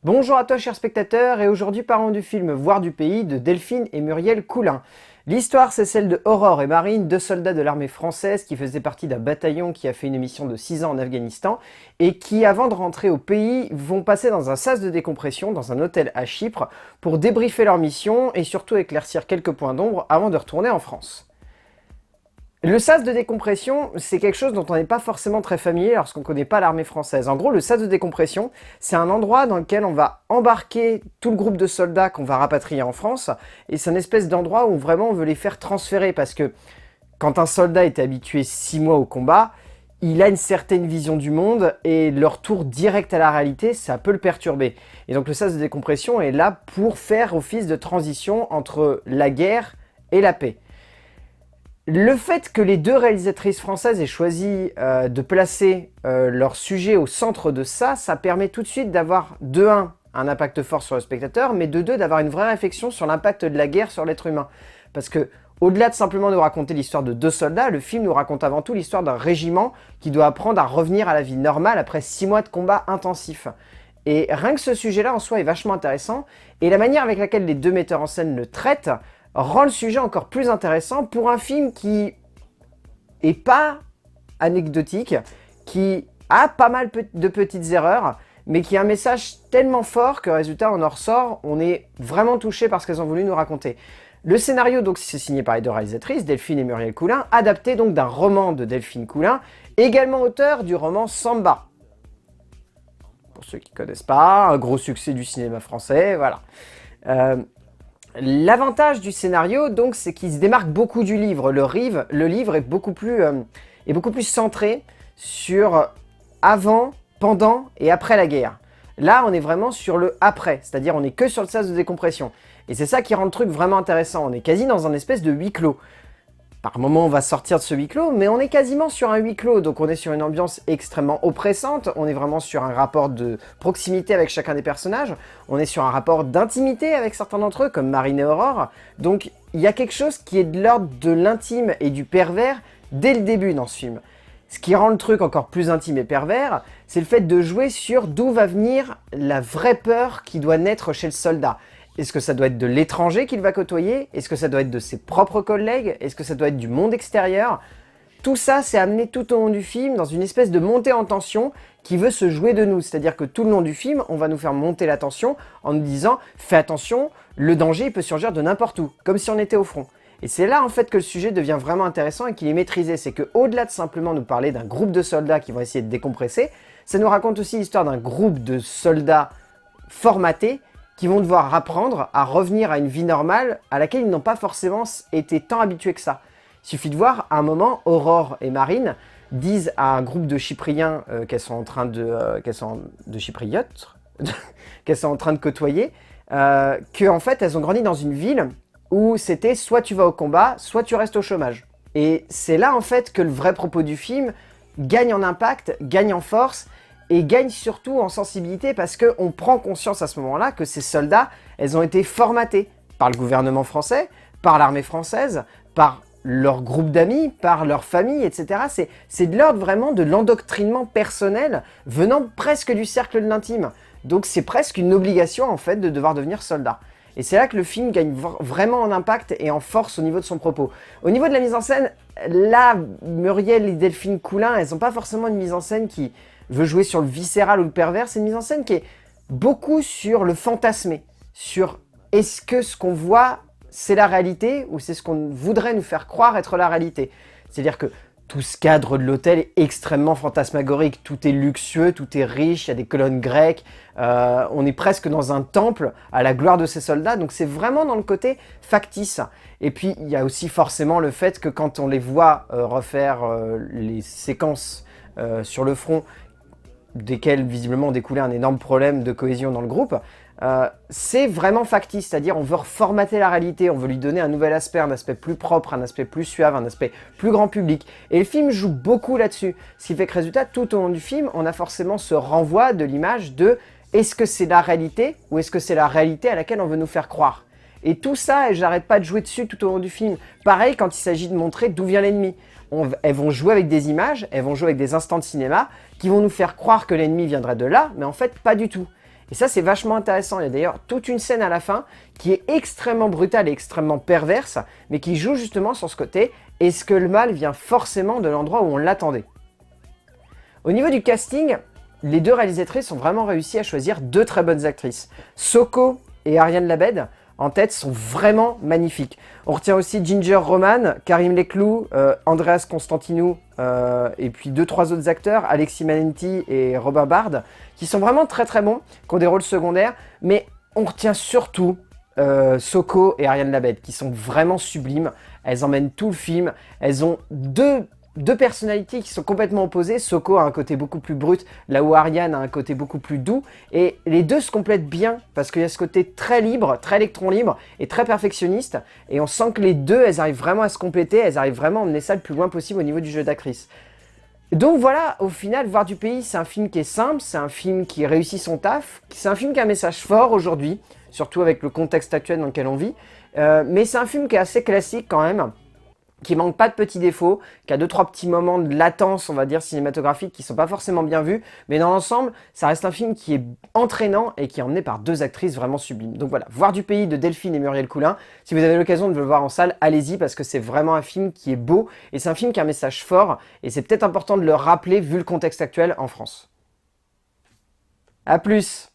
Bonjour à toi chers spectateurs, et aujourd'hui parlons du film Voir du pays de Delphine et Muriel Coulin. L'histoire c'est celle de Aurore et Marine, deux soldats de l'armée française qui faisaient partie d'un bataillon qui a fait une mission de 6 ans en Afghanistan et qui avant de rentrer au pays vont passer dans un sas de décompression dans un hôtel à Chypre pour débriefer leur mission et surtout éclaircir quelques points d'ombre avant de retourner en France. Le sas de décompression, c'est quelque chose dont on n'est pas forcément très familier lorsqu'on ne connaît pas l'armée française. En gros, le sas de décompression, c'est un endroit dans lequel on va embarquer tout le groupe de soldats qu'on va rapatrier en France, et c'est une espèce d'endroit où vraiment on veut les faire transférer, parce que quand un soldat est habitué 6 mois au combat, il a une certaine vision du monde, et le retour direct à la réalité, ça peut le perturber. Et donc le sas de décompression est là pour faire office de transition entre la guerre et la paix. Le fait que les deux réalisatrices françaises aient choisi de placer leur sujet au centre de ça permet tout de suite d'avoir, de un impact fort sur le spectateur, mais de deux, d'avoir une vraie réflexion sur l'impact de la guerre sur l'être humain. Parce que, au-delà de simplement nous raconter l'histoire de deux soldats, le film nous raconte avant tout l'histoire d'un régiment qui doit apprendre à revenir à la vie normale après 6 mois de combat intensifs. Et rien que ce sujet-là en soi est vachement intéressant, et la manière avec laquelle les deux metteurs en scène le traitent rend le sujet encore plus intéressant pour un film qui est pas anecdotique, qui a pas mal de petites erreurs, mais qui a un message tellement fort que résultat on en ressort, on est vraiment touché par ce qu'elles ont voulu nous raconter. Le scénario donc c'est signé par les deux réalisatrices, Delphine et Muriel Coulin, adapté donc d'un roman de Delphine Coulin, également auteur du roman Samba. Pour ceux qui ne connaissent pas, un gros succès du cinéma français, voilà. L'avantage du scénario, donc, c'est qu'il se démarque beaucoup du livre. Le livre est beaucoup plus centré sur avant, pendant et après la guerre. Là, on est vraiment sur le après, c'est-à-dire on n'est que sur le sas de décompression. Et c'est ça qui rend le truc vraiment intéressant. On est quasi dans un espèce de huis clos. Par moment, on va sortir de ce huis clos, mais on est quasiment sur un huis clos. Donc on est sur une ambiance extrêmement oppressante, on est vraiment sur un rapport de proximité avec chacun des personnages, on est sur un rapport d'intimité avec certains d'entre eux, comme Marine et Aurore. Donc il y a quelque chose qui est de l'ordre de l'intime et du pervers dès le début dans ce film. Ce qui rend le truc encore plus intime et pervers, c'est le fait de jouer sur d'où va venir la vraie peur qui doit naître chez le soldat. Est-ce que ça doit être de l'étranger qu'il va côtoyer? Est-ce que ça doit être de ses propres collègues? Est-ce que ça doit être du monde extérieur? Tout ça, c'est amené tout au long du film dans une espèce de montée en tension qui veut se jouer de nous. C'est-à-dire que tout le long du film, on va nous faire monter la tension en nous disant « Fais attention, le danger il peut surgir de n'importe où », comme si on était au front. Et c'est là en fait que le sujet devient vraiment intéressant et qu'il est maîtrisé. C'est qu'au-delà de simplement nous parler d'un groupe de soldats qui vont essayer de décompresser, ça nous raconte aussi l'histoire d'un groupe de soldats formatés qui vont devoir apprendre à revenir à une vie normale à laquelle ils n'ont pas forcément été tant habitués que ça. Il suffit de voir, à un moment, Aurore et Marine disent à un groupe de Chypriens qu'elles sont en train de chypriotes, qu'elles sont en train de côtoyer, qu'en fait elles ont grandi dans une ville où c'était soit tu vas au combat, soit tu restes au chômage. Et c'est là en fait que le vrai propos du film gagne en impact, gagne en force, et gagne surtout en sensibilité parce qu'on prend conscience à ce moment-là que ces soldats, elles ont été formatés par le gouvernement français, par l'armée française, par leur groupe d'amis, par leur famille, etc. C'est de l'ordre vraiment de l'endoctrinement personnel venant presque du cercle de l'intime. Donc c'est presque une obligation en fait de devoir devenir soldat. Et c'est là que le film gagne vraiment en impact et en force au niveau de son propos. Au niveau de la mise en scène, là, Muriel et Delphine Coulin, elles n'ont pas forcément une mise en scène qui veut jouer sur le viscéral ou le pervers, c'est une mise en scène qui est beaucoup sur le fantasmé, sur est-ce que ce qu'on voit, c'est la réalité ou c'est ce qu'on voudrait nous faire croire être la réalité. C'est-à-dire que tout ce cadre de l'hôtel est extrêmement fantasmagorique, tout est luxueux, tout est riche, il y a des colonnes grecques, on est presque dans un temple à la gloire de ces soldats, donc c'est vraiment dans le côté factice. Et puis il y a aussi forcément le fait que quand on les voit refaire les séquences sur le front, desquels visiblement découlait un énorme problème de cohésion dans le groupe, c'est vraiment factice, c'est-à-dire on veut reformater la réalité, on veut lui donner un nouvel aspect, un aspect plus propre, un aspect plus suave, un aspect plus grand public. Et le film joue beaucoup là-dessus, ce qui fait que résultat, tout au long du film, on a forcément ce renvoi de l'image de est-ce que c'est la réalité ou est-ce que c'est la réalité à laquelle on veut nous faire croire? Et tout ça, et j'arrête pas de jouer dessus tout au long du film. Pareil quand il s'agit de montrer d'où vient l'ennemi. Elles vont jouer avec des images, elles vont jouer avec des instants de cinéma qui vont nous faire croire que l'ennemi viendrait de là, mais en fait pas du tout. Et ça, c'est vachement intéressant. Il y a d'ailleurs toute une scène à la fin qui est extrêmement brutale et extrêmement perverse, mais qui joue justement sur ce côté. Est-ce que le mal vient forcément de l'endroit où on l'attendait? Au niveau du casting, les deux réalisatrices ont vraiment réussi à choisir deux très bonnes actrices. Soko et Ariane Labed, en tête, sont vraiment magnifiques. On retient aussi Ginger Roman, Karim Leclou, Andreas Constantinou, et puis 2-3 autres acteurs, Alexis Manenti et Robert Bard, qui sont vraiment très très bons, qui ont des rôles secondaires, mais on retient surtout Soko et Ariane Labed, qui sont vraiment sublimes. Elles emmènent tout le film, elles ont deux personnalités qui sont complètement opposées. Soko a un côté beaucoup plus brut, là où Ariane a un côté beaucoup plus doux. Et les deux se complètent bien, parce qu'il y a ce côté très libre, très électron libre et très perfectionniste. Et on sent que les deux, elles arrivent vraiment à se compléter, elles arrivent vraiment à emmener ça le plus loin possible au niveau du jeu d'actrice. Donc voilà, au final, Voir du pays, c'est un film qui est simple, c'est un film qui réussit son taf, c'est un film qui a un message fort aujourd'hui, surtout avec le contexte actuel dans lequel on vit. Mais c'est un film qui est assez classique quand même, qui manque pas de petits défauts, qui a 2-3 petits moments de latence, on va dire, cinématographiques qui sont pas forcément bien vus, mais dans l'ensemble, ça reste un film qui est entraînant et qui est emmené par deux actrices vraiment sublimes. Donc voilà, Voir du pays de Delphine et Muriel Coulin. Si vous avez l'occasion de le voir en salle, allez-y, parce que c'est vraiment un film qui est beau, et c'est un film qui a un message fort, et c'est peut-être important de le rappeler vu le contexte actuel en France. A plus!